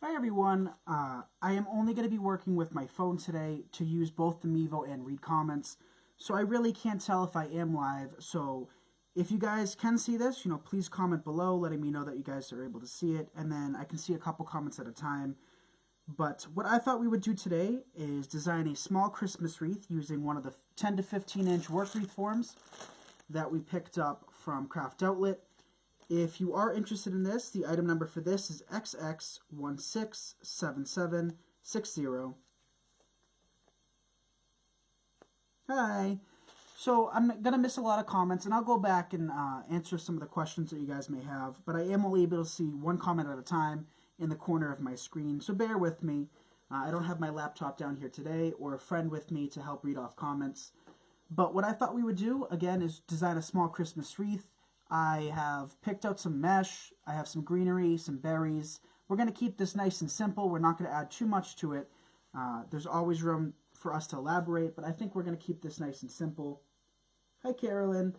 Hi everyone, I am only going to be working with my phone today to use both the Mevo and read comments, so I really can't tell if I am live, so if you guys can see this, please comment below letting me know that you guys are able to see it, and then I can see a couple comments at a time. But what I thought we would do today is design a small Christmas wreath using one of the 10 to 15 inch work wreath forms that we picked up from Craft Outlet. If you are interested in this, the item number for this is XX167760. Hi. So I'm going to miss a lot of comments, and I'll go back and answer some of the questions that you guys may have, but I am only able to see one comment at a time in the corner of my screen, so bear with me. I don't have my laptop down here today or a friend with me to help read off comments. But what I thought we would do, again, is design a small Christmas wreath. I have picked out some mesh, I have some greenery, some berries. We're going to keep this nice and simple. We're not going to add too much to it. There's always room for us to elaborate, but I think we're going to keep this nice and simple. Hi, Carolyn.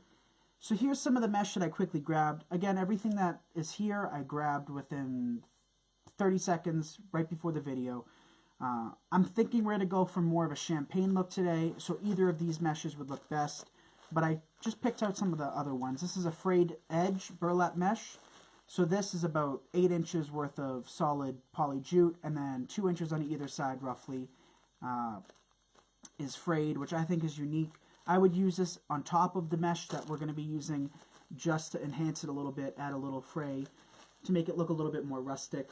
So here's some of the mesh that I quickly grabbed. Again, everything that is here I grabbed within 30 seconds right before the video. I'm thinking we're going to go for more of a champagne look today, so either of these meshes would look best. But I just picked out some of the other ones. This is a frayed edge burlap mesh. So this is about 8 inches worth of solid poly jute, and then 2 inches on either side roughly is frayed, which I think is unique. I would use this on top of the mesh that we're going to be using just to enhance it a little bit, add a little fray to make it look a little bit more rustic.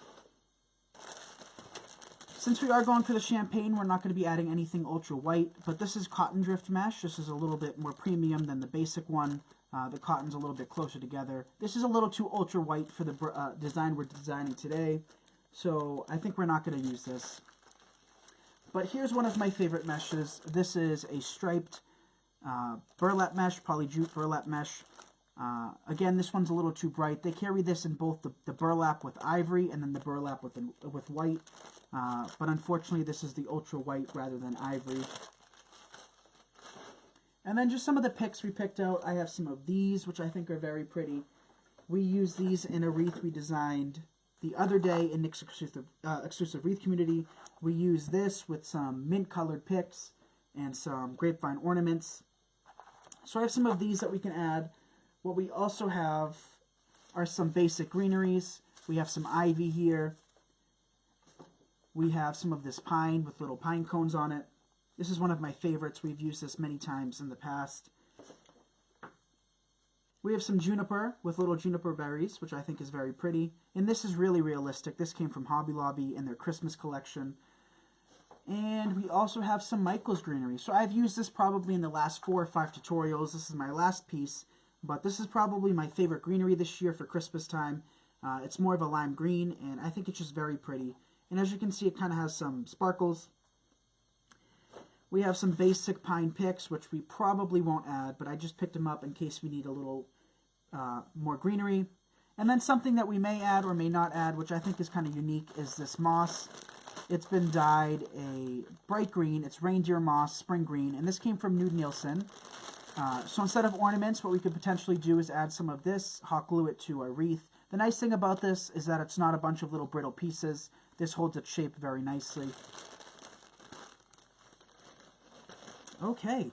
Since we are going for the champagne, we're not going to be adding anything ultra white, but this is cotton drift mesh. This is a little bit more premium than the basic one. The cotton's a little bit closer together. This is a little too ultra white for the design we're designing today, so I think we're not going to use this. But here's one of my favorite meshes. This is a striped burlap mesh, poly jute burlap mesh. Again, this one's a little too bright. They carry this in both the burlap with ivory and then the burlap with white. But unfortunately, this is the ultra white rather than ivory. And then just some of the picks we picked out. I have some of these, which I think are very pretty. We use these in a wreath we designed the other day in Nick's exclusive wreath community. We use this with some mint-colored picks and some grapevine ornaments. So I have some of these that we can add. What we also have are some basic greeneries. We have some ivy here. We have some of this pine with little pine cones on it. This is one of my favorites. We've used this many times in the past. We have some juniper with little juniper berries, which I think is very pretty. And this is really realistic. This came from Hobby Lobby in their Christmas collection. And we also have some Michael's greenery. So I've used this probably in the last 4 or 5 tutorials. This is my last piece. But this is probably my favorite greenery this year for Christmas time. It's more of a lime green, and I think it's just very pretty. And as you can see, it kind of has some sparkles. We have some basic pine picks, which we probably won't add, but I just picked them up in case we need a little more greenery. And then something that we may add or may not add, which I think is kind of unique, is this moss. It's been dyed a bright green. It's reindeer moss, spring green, and this came from Nude Nielsen. So instead of ornaments, what we could potentially do is add some of this, hot glue it to a wreath. The nice thing about this is that it's not a bunch of little brittle pieces. This holds its shape very nicely. Okay,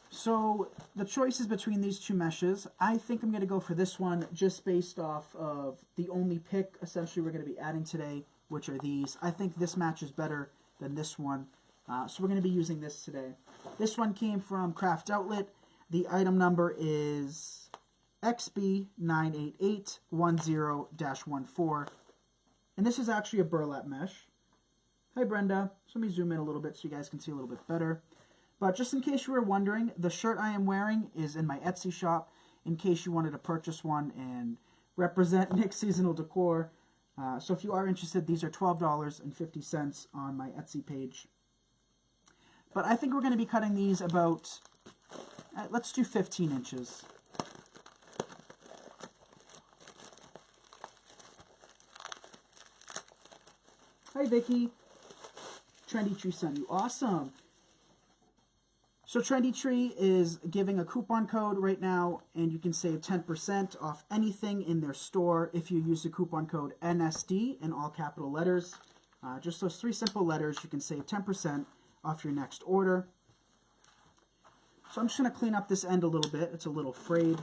so the choice is between these two meshes. I think I'm going to go for this one just based off of the only pick essentially we're going to be adding today, which are these. I think this matches better than this one, so we're going to be using this today. This one came from Craft Outlet. The item number is XB98810-14. And this is actually a burlap mesh. Hi, Brenda. So let me zoom in a little bit so you guys can see a little bit better. But just in case you were wondering, the shirt I am wearing is in my Etsy shop, in case you wanted to purchase one and represent Nick's Seasonal Decor. So if you are interested, these are $12.50 on my Etsy page. But I think we're going to be cutting these about, let's do 15 inches. Hi, Vicky. Trendy Tree Sunny. Awesome. So Trendy Tree is giving a coupon code right now, and you can save 10% off anything in their store if you use the coupon code NSD in all capital letters. Just those 3 simple letters, you can save 10% off your next order. So I'm just going to clean up this end a little bit. It's a little frayed.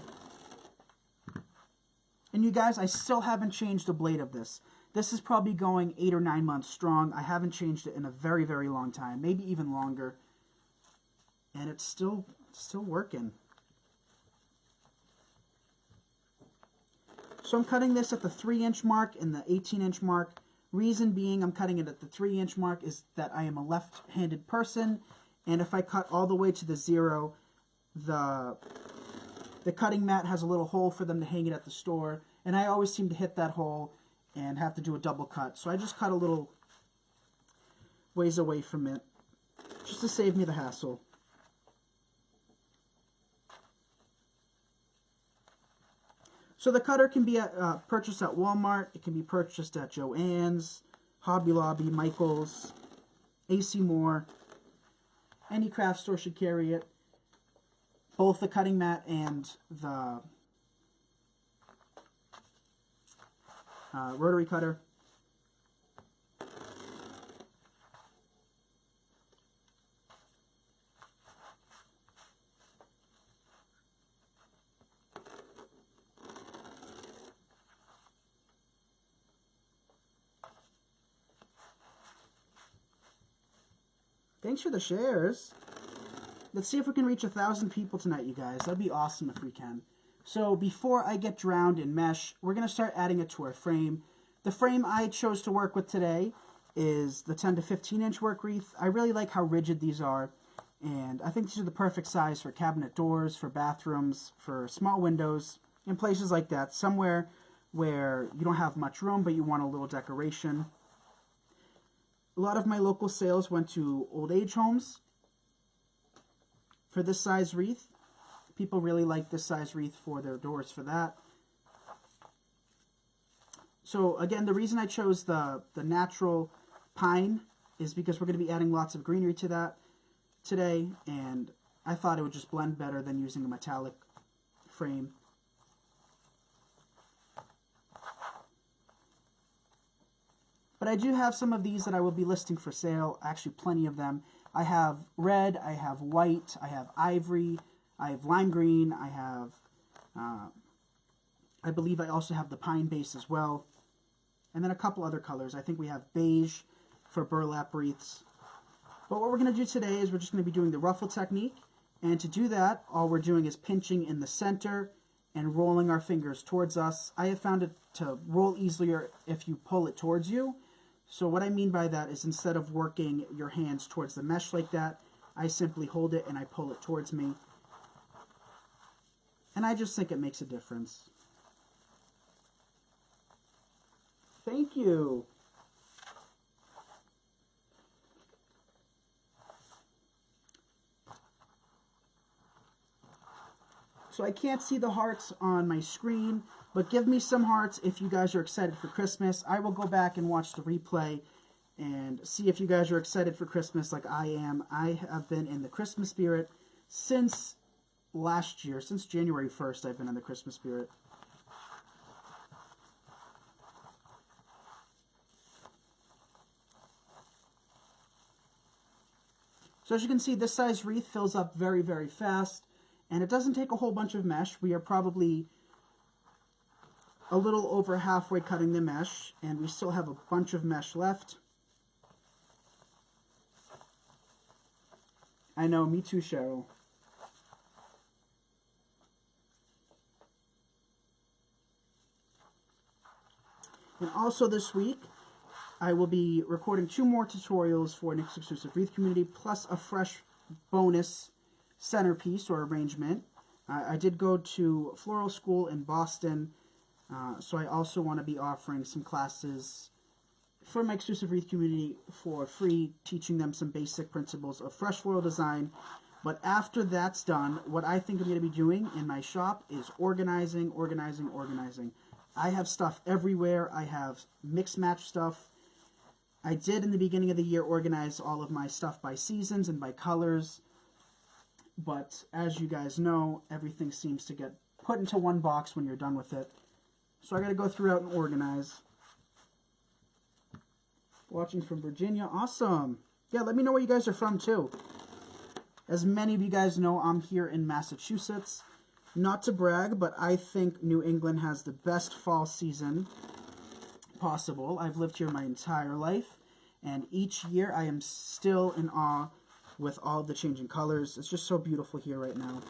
And you guys, I still haven't changed the blade of this. This is probably going 8 or 9 months strong. I haven't changed it in a very, very long time, maybe even longer. And it's still working. So I'm cutting this at the 3-inch mark and the 18-inch mark. Reason being I'm cutting it at the 3-inch mark is that I am a left-handed person, and if I cut all the way to the 0, the cutting mat has a little hole for them to hang it at the store, and I always seem to hit that hole and have to do a double cut. So I just cut a little ways away from it, just to save me the hassle. So the cutter can be purchased at Walmart. It can be purchased at Joann's, Hobby Lobby, Michael's, AC Moore. Any craft store should carry it. Both the cutting mat and the rotary cutter. Thanks for the shares. Let's see if we can reach 1,000 people tonight, you guys. That'd be awesome if we can. So before I get drowned in mesh, we're going to start adding it to our frame. The frame I chose to work with today is the 10 to 15 inch work wreath. I really like how rigid these are, and I think these are the perfect size for cabinet doors, for bathrooms, for small windows, in places like that. Somewhere where you don't have much room, but you want a little decoration. A lot of my local sales went to old age homes for this size wreath. People really like this size wreath for their doors for that. So again, the reason I chose the natural pine is because we're going to be adding lots of greenery to that today, and I thought it would just blend better than using a metallic frame. But I do have some of these that I will be listing for sale, actually plenty of them. I have red, I have white, I have ivory, I have lime green, I have, I believe I also have the pine base as well. And then a couple other colors. I think we have beige for burlap wreaths. But what we're going to do today is we're just going to be doing the ruffle technique. And to do that, all we're doing is pinching in the center and rolling our fingers towards us. I have found it to roll easier if you pull it towards you. So what I mean by that is instead of working your hands towards the mesh like that, I simply hold it and I pull it towards me. And I just think it makes a difference. Thank you. So I can't see the hearts on my screen, but give me some hearts if you guys are excited for Christmas. I will go back and watch the replay and see if you guys are excited for Christmas like I am. I have been in the Christmas spirit since last year. Since January 1st, I've been in the Christmas spirit. So as you can see, this size wreath fills up very, very fast. And it doesn't take a whole bunch of mesh. We are probably a little over halfway cutting the mesh, and we still have a bunch of mesh left. I know, me too, Cheryl. And also this week, I will be recording 2 more tutorials for Nick's Exclusive Wreath Community, plus a fresh bonus centerpiece or arrangement. I did go to floral school in Boston, so I also want to be offering some classes for my Exclusive Wreath community for free, teaching them some basic principles of fresh floral design. But after that's done, what I think I'm going to be doing in my shop is organizing, organizing, organizing. I have stuff everywhere. I have mix-match stuff. I did in the beginning of the year organize all of my stuff by seasons and by colors. But as you guys know, everything seems to get put into one box when you're done with it. So I got to go throughout and organize. Watching from Virginia. Awesome. Yeah, let me know where you guys are from too. As many of you guys know, I'm here in Massachusetts. Not to brag, but I think New England has the best fall season possible. I've lived here my entire life, and each year I am still in awe with all the changing colors. It's just so beautiful here right now.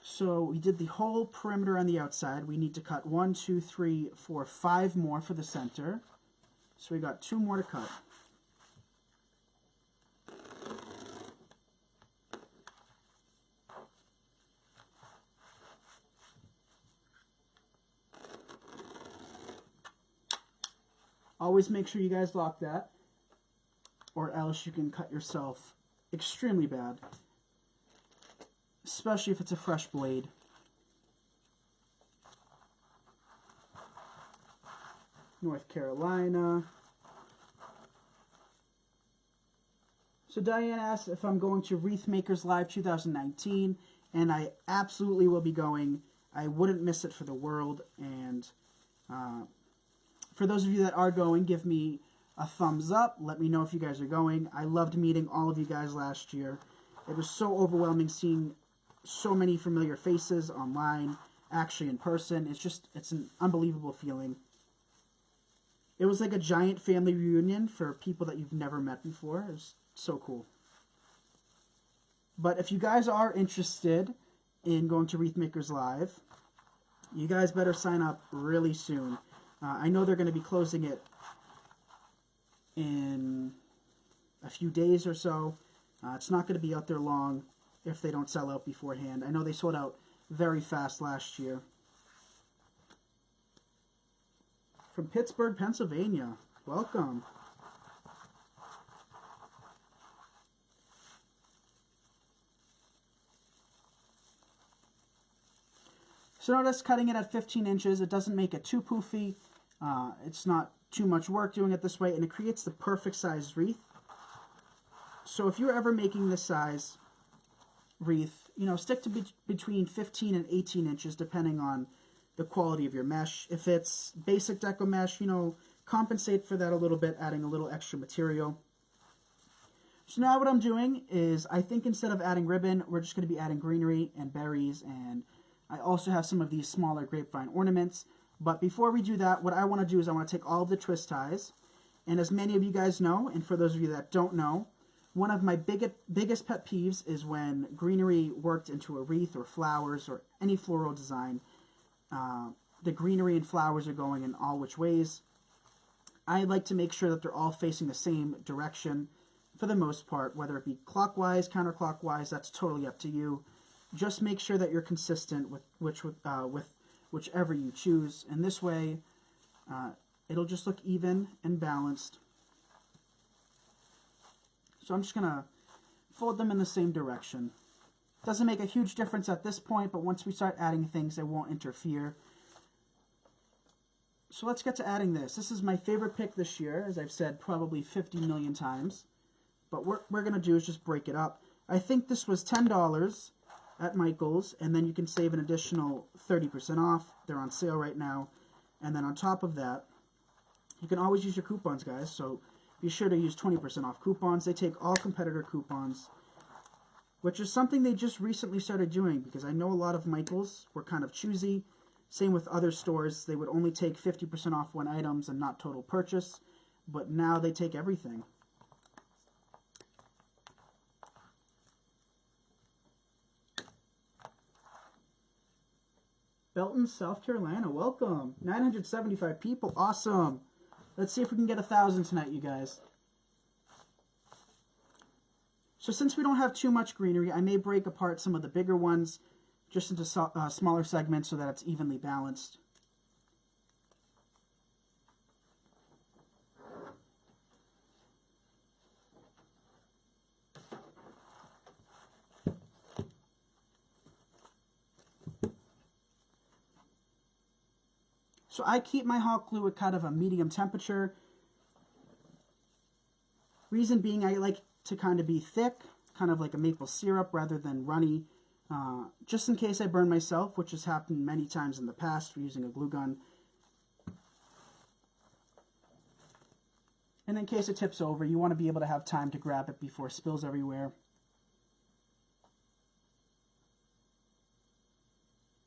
So we did the whole perimeter on the outside. We need to cut 1, 2, 3, 4, 5 more for the center. So we got 2 more to cut. Always make sure you guys lock that, or else you can cut yourself extremely bad, especially if it's a fresh blade. North Carolina. So Diane asked if I'm going to Wreath Makers Live 2019, and I absolutely will be going. I wouldn't miss it for the world, and for those of you that are going, give me a thumbs up. Let me know if you guys are going. I loved meeting all of you guys last year. It was so overwhelming seeing so many familiar faces online, actually in person. It's an unbelievable feeling. It was like a giant family reunion for people that you've never met before. It was so cool. But if you guys are interested in going to Wreath Makers Live, you guys better sign up really soon. I know they're going to be closing it in a few days or so. It's not going to be out there long if they don't sell out beforehand. I know they sold out very fast last year. From Pittsburgh, Pennsylvania. Welcome. So notice cutting it at 15 inches, it doesn't make it too poofy. It's not too much work doing it this way, and it creates the perfect size wreath. So if you're ever making this size wreath, stick to between 15 and 18 inches, depending on the quality of your mesh. If it's basic deco mesh, compensate for that a little bit, adding a little extra material. So now what I'm doing is, I think instead of adding ribbon, we're just going to be adding greenery and berries, and I also have some of these smaller grapevine ornaments. But before we do that, what I want to do is I want to take all of the twist ties, and as many of you guys know, and for those of you that don't know, one of my biggest pet peeves is when greenery worked into a wreath or flowers or any floral design. The greenery and flowers are going in all which ways. I like to make sure that they're all facing the same direction for the most part, whether it be clockwise, counterclockwise, that's totally up to you. Just make sure that you're consistent with whichever you choose, and this way it'll just look even and balanced. So I'm just going to fold them in the same direction. Doesn't make a huge difference at this point, but once we start adding things, it won't interfere. So let's get to adding this. This is my favorite pick this year, as I've said probably 50 million times. But what we're going to do is just break it up. I think this was $10 at Michael's, and then you can save an additional 30% off. They're on sale right now. And then on top of that, you can always use your coupons, guys. So be sure to use 20% off coupons. They take all competitor coupons, which is something they just recently started doing, because I know a lot of Michael's were kind of choosy. Same with other stores. They would only take 50% off one items and not total purchase, but now they take everything. Belton, South Carolina, welcome. 975 people, awesome. Let's see if we can get 1,000 tonight, you guys. So since we don't have too much greenery, I may break apart some of the bigger ones just into smaller segments so that it's evenly balanced. So I keep my hot glue at kind of a medium temperature. Reason being, I like to kind of be thick, kind of like a maple syrup rather than runny, just in case I burn myself, which has happened many times in the past using a glue gun. And in case it tips over, you want to be able to have time to grab it before it spills everywhere.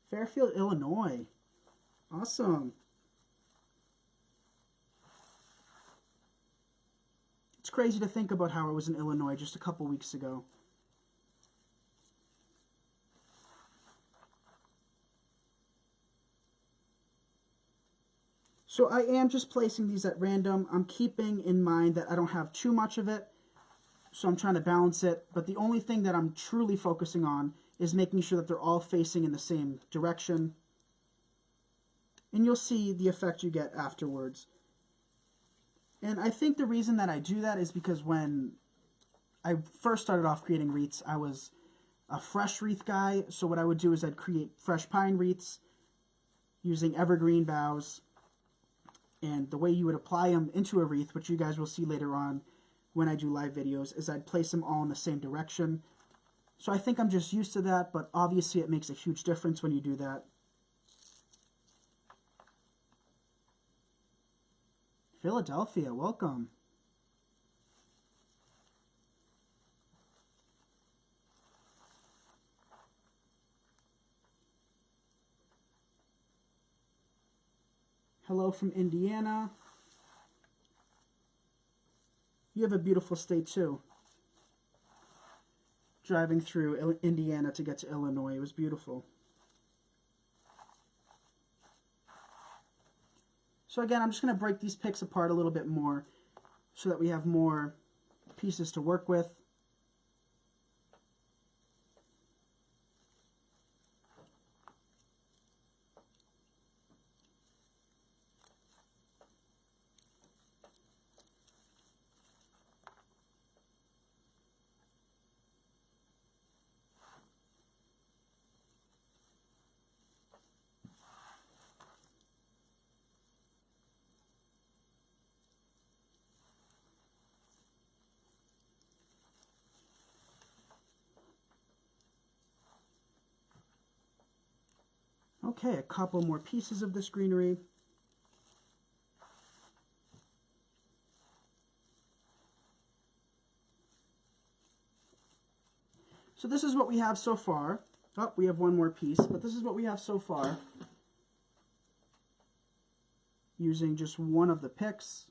Fairfield, Illinois. Awesome. It's crazy to think about how I was in Illinois just a couple weeks ago. So I am just placing these at random. I'm keeping in mind that I don't have too much of it, so I'm trying to balance it. But the only thing that I'm truly focusing on is making sure that they're all facing in the same direction. And you'll see the effect you get afterwards. And I think the reason that I do that is because when I first started off creating wreaths, I was a fresh wreath guy. So what I would do is I'd create fresh pine wreaths using evergreen boughs. And the way you would apply them into a wreath, which you guys will see later on when I do live videos, is I'd place them all in the same direction. So I think I'm just used to that, but obviously it makes a huge difference when you do that. Philadelphia, welcome. Hello from Indiana. You have a beautiful state too. Driving through Indiana to get to Illinois, it was beautiful. So again, I'm just going to break these picks apart a little bit more so that we have more pieces to work with. Okay, a couple more pieces of this greenery. So this is what we have so far. Oh, we have one more piece, but this is what we have so far. Using just one of the picks.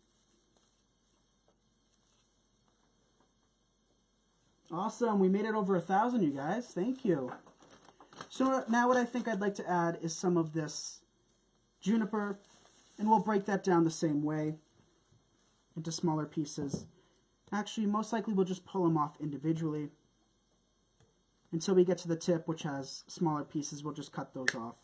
Awesome, we made it over 1,000, you guys. Thank you. So now what I think I'd like to add is some of this juniper, and we'll break that down the same way into smaller pieces. Actually, most likely we'll just pull them off individually. Until we get to the tip, which has smaller pieces, we'll just cut those off.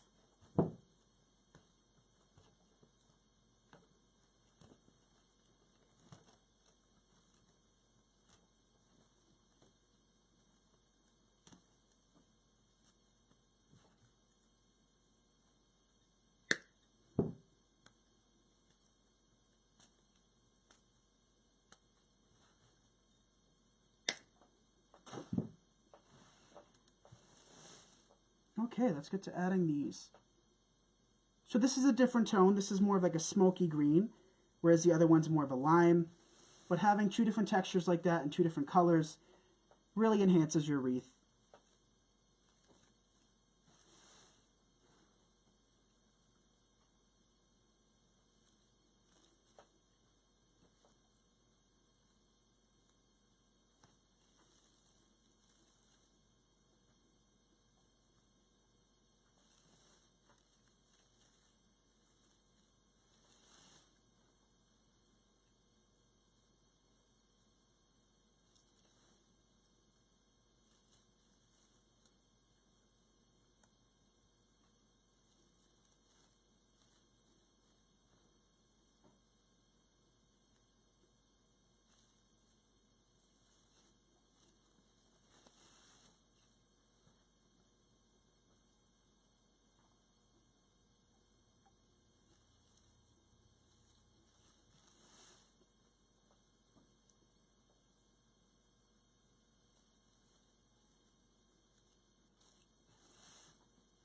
Okay, let's get to adding these. So this is a different tone. This is more of like a smoky green, whereas the other one's more of a lime. But having two different textures like that and two different colors really enhances your wreath.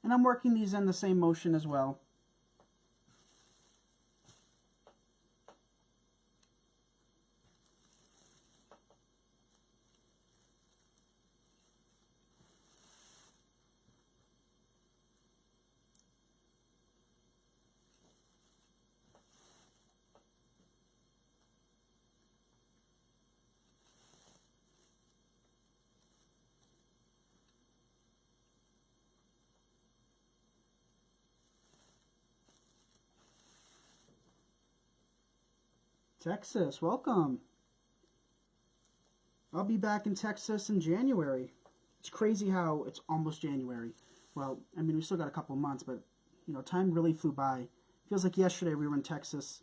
And I'm working these in the same motion as well. Texas, welcome. I'll be back in Texas in January. It's crazy how it's almost January. Well, I mean, we still got a couple months, but, you know, time really flew by. Feels like yesterday we were in Texas.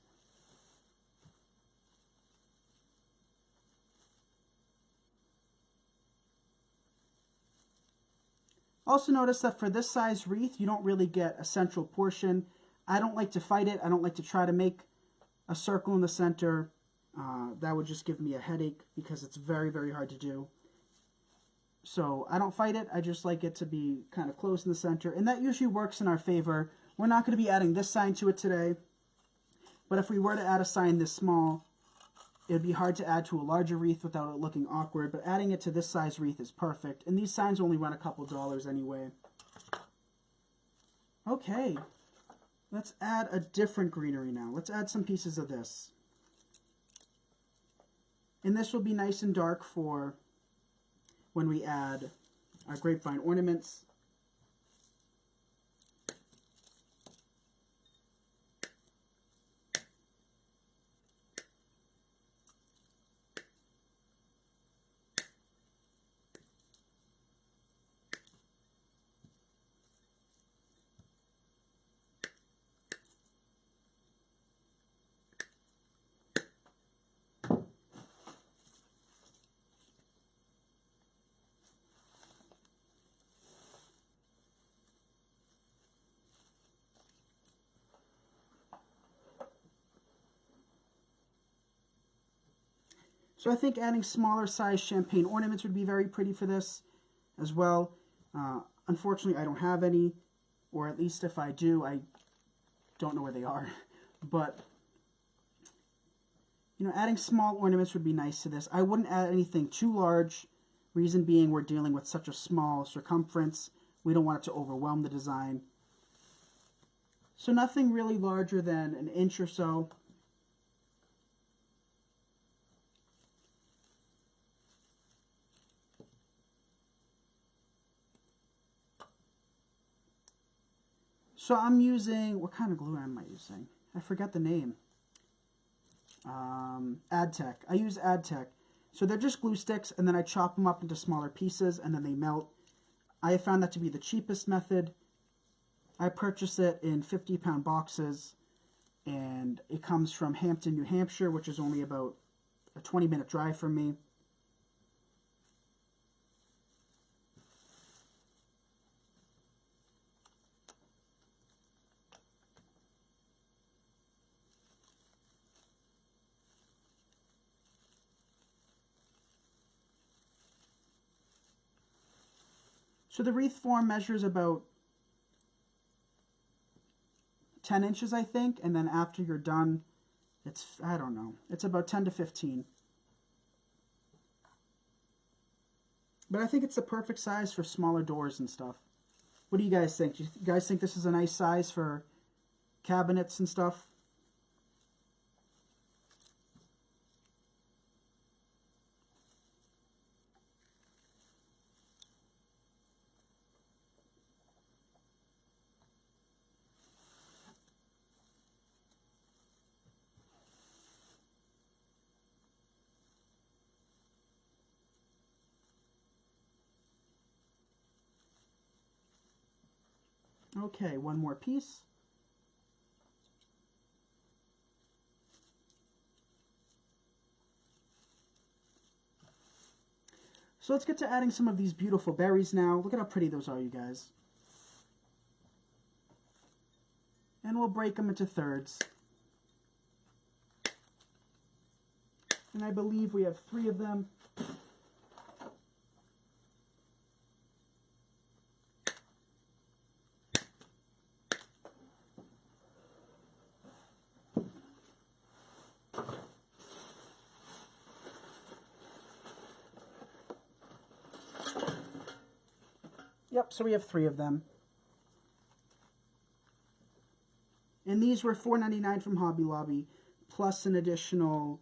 Also notice that for this size wreath, you don't really get a central portion. I don't like to fight it. I don't like to try to make a circle in the center. That would just give me a headache because it's very, very hard to do. So I don't fight it. I just like it to be kind of close in the center. And that usually works in our favor. We're not going to be adding this sign to it today. But if we were to add a sign this small, it would be hard to add to a larger wreath without it looking awkward. But adding it to this size wreath is perfect. And these signs only run a couple dollars anyway. Okay. Let's add a different greenery now. Let's add some pieces of this. And this will be nice and dark for when we add our grapevine ornaments. So I think adding smaller size champagne ornaments would be very pretty for this as well. Unfortunately, I don't have any, or at least if I do, I don't know where they are. But, you know, adding small ornaments would be nice to this. I wouldn't add anything too large. Reason being, we're dealing with such a small circumference. We don't want it to overwhelm the design. So nothing really larger than an inch or so. So I'm using, what kind of glue am I using? I forgot the name. Adtech. I use Adtech. So they're just glue sticks, and then I chop them up into smaller pieces, and then they melt. I have found that to be the cheapest method. I purchase it in 50-pound boxes, and it comes from Hampton, New Hampshire, which is only about a 20-minute drive from me. So the wreath form measures about 10 inches, I think, and then after you're done, it's, I don't know, it's about 10 to 15. But I think it's the perfect size for smaller doors and stuff. What do you guys think? Do you guys think this is a nice size for cabinets and stuff? Okay, one more piece. So let's get to adding some of these beautiful berries now. Look at how pretty those are, you guys. And we'll break them into thirds. And I believe we have 3 of them. Yep, so we have 3 of them. And these were $4.99 from Hobby Lobby, plus an additional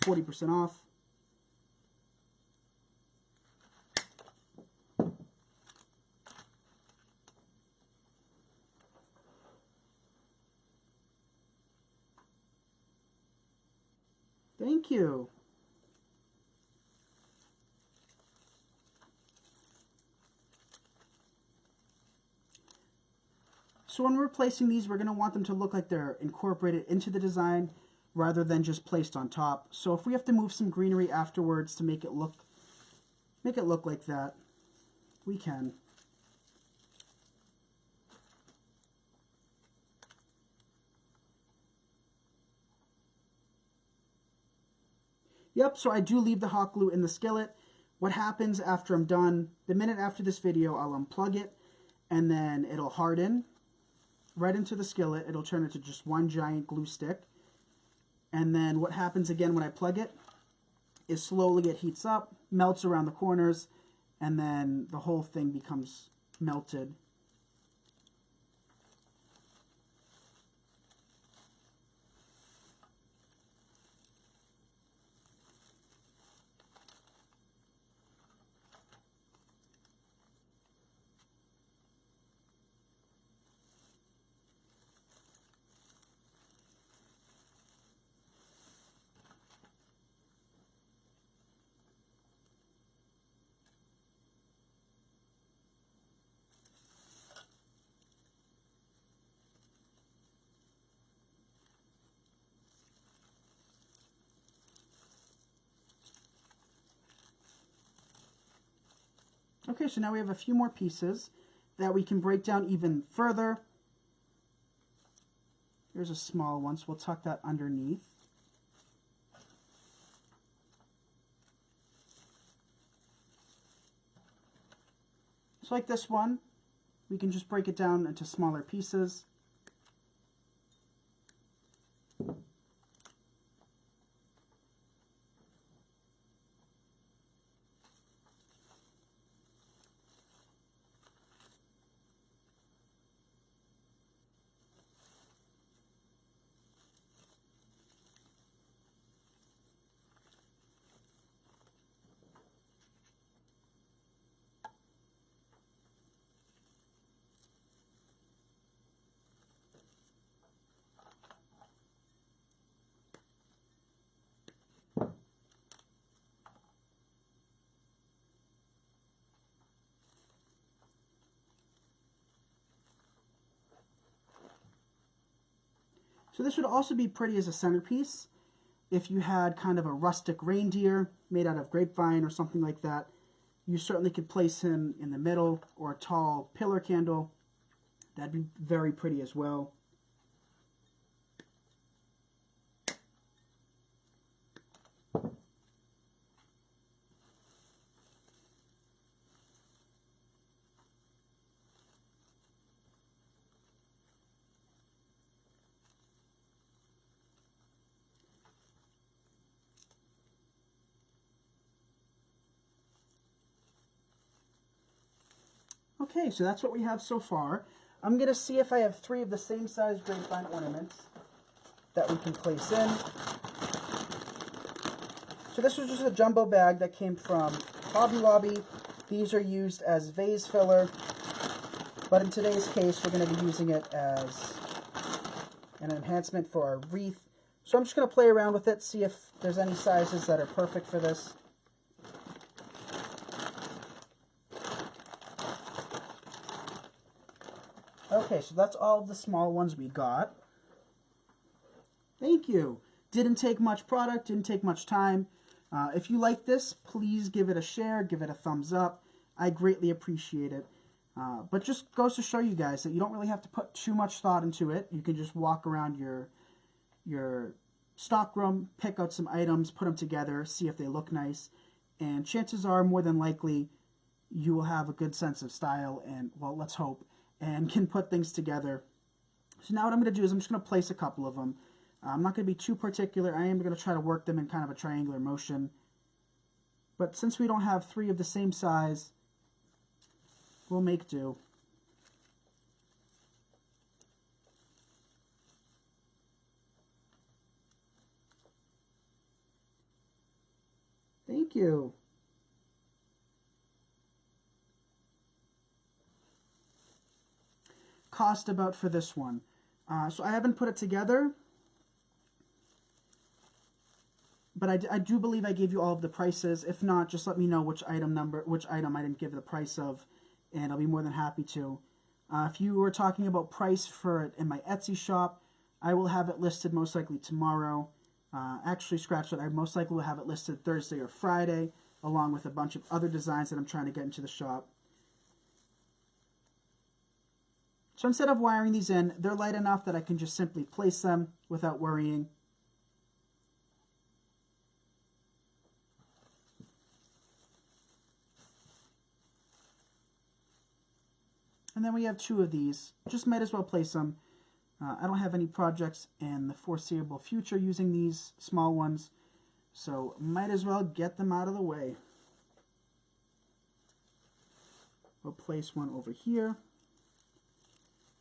40% off. Thank you. So when we're placing these, we're going to want them to look like they're incorporated into the design rather than just placed on top. So if we have to move some greenery afterwards to make it look like that, we can. Yep, so I do leave the hot glue in the skillet. What happens after I'm done, the minute after this video, I'll unplug it, and then it'll harden right into the skillet. It'll turn into just one giant glue stick. And then what happens again when I plug it is slowly it heats up, melts around the corners, and then the whole thing becomes melted. Okay, so now we have a few more pieces that we can break down even further. Here's a small one, so we'll tuck that underneath. So like this one, we can just break it down into smaller pieces. So this would also be pretty as a centerpiece if you had kind of a rustic reindeer made out of grapevine or something like that. You certainly could place him in the middle, or a tall pillar candle. That'd be very pretty as well. Okay, so that's what we have so far. I'm going to see if I have 3 of the same size grapevine ornaments that we can place in. So this was just a jumbo bag that came from Hobby Lobby. These are used as vase filler, but in today's case we're going to be using it as an enhancement for our wreath. So I'm just going to play around with it, see if there's any sizes that are perfect for this. Okay, so that's all of the small ones we got. Thank you. Didn't take much product, didn't take much time. If you like this, please give it a share, give it a thumbs up. I greatly appreciate it. But just goes to show you guys that you don't really have to put too much thought into it. You can just walk around your stockroom, pick out some items, put them together, see if they look nice. And chances are, more than likely, you will have a good sense of style and, well, let's hope, and can put things together. So now what I'm going to do is I'm just going to place a couple of them. I'm not going to be too particular. I am going to try to work them in kind of a triangular motion. But since we don't have 3 of the same size, We'll make do. Thank you. Cost about for this one. So I haven't put it together, but I do believe I gave you all of the prices. If not, just let me know which item I didn't give the price of, and I'll be more than happy to. If you were talking about price for it in my Etsy shop, I will have it listed most likely tomorrow. Actually, scratch that. I most likely will have it listed Thursday or Friday, along with a bunch of other designs that I'm trying to get into the shop. So instead of wiring these in, they're light enough that I can just simply place them without worrying. And then we have 2 of these. Just might as well place them. I don't have any projects in the foreseeable future using these small ones, so might as well get them out of the way. We'll place one over here.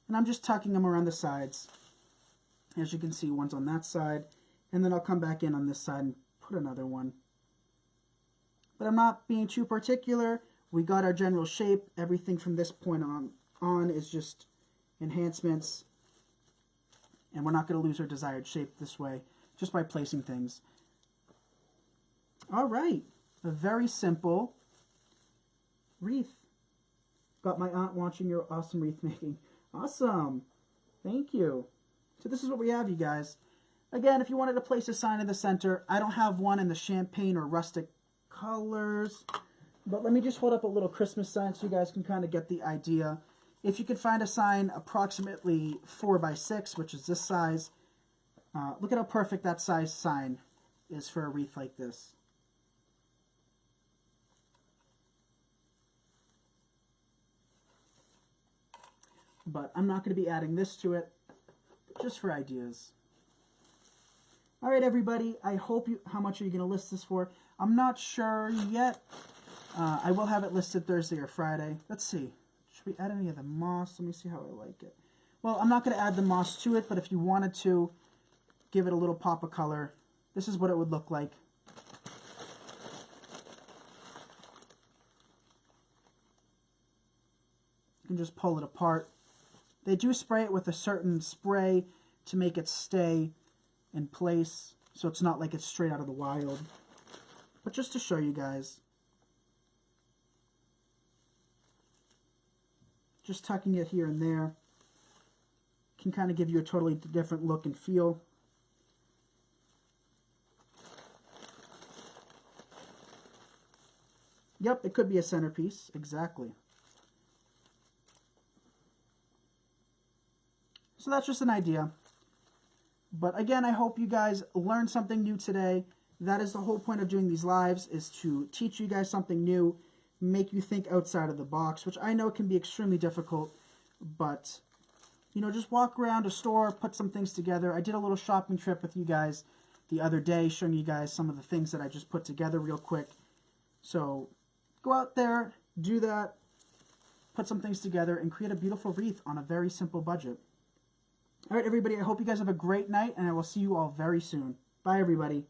And I'm just tucking them around the sides. As you can see, one's on that side. And then I'll come back in on this side and put another one. But I'm not being too particular. We got our general shape. Everything from this point on is just enhancements. And we're not going to lose our desired shape this way, just by placing things. All right. A very simple wreath. Got my aunt watching your awesome wreath making. Awesome. Thank you. So this is what we have, you guys. Again, if you wanted to place a sign in the center, I don't have one in the champagne or rustic colors. But let me just hold up a little Christmas sign so you guys can kind of get the idea. If you could find a sign approximately 4 by 6, which is this size, look at how perfect that size sign is for a wreath like this. But I'm not going to be adding this to it, just for ideas. All right, everybody. I hope you. How much are you going to list this for? I'm not sure yet. I will have it listed Thursday or Friday. Let's see. Should we add any of the moss? Let me see how I like it. Well, I'm not going to add the moss to it, but if you wanted to give it a little pop of color, this is what it would look like. You can just pull it apart. They do spray it with a certain spray to make it stay in place, so it's not like it's straight out of the wild. But just to show you guys. Just tucking it here and there can kind of give you a totally different look and feel. Yep, it could be a centerpiece, exactly. So that's just an idea. But again, I hope you guys learned something new today. That is the whole point of doing these lives, is to teach you guys something new, make you think outside of the box, which I know can be extremely difficult, but, you know, just walk around a store, put some things together. I did a little shopping trip with you guys the other day, showing you guys some of the things that I just put together real quick. So go out there, do that, put some things together, and create a beautiful wreath on a very simple budget. All right, everybody, I hope you guys have a great night, and I will see you all very soon. Bye, everybody.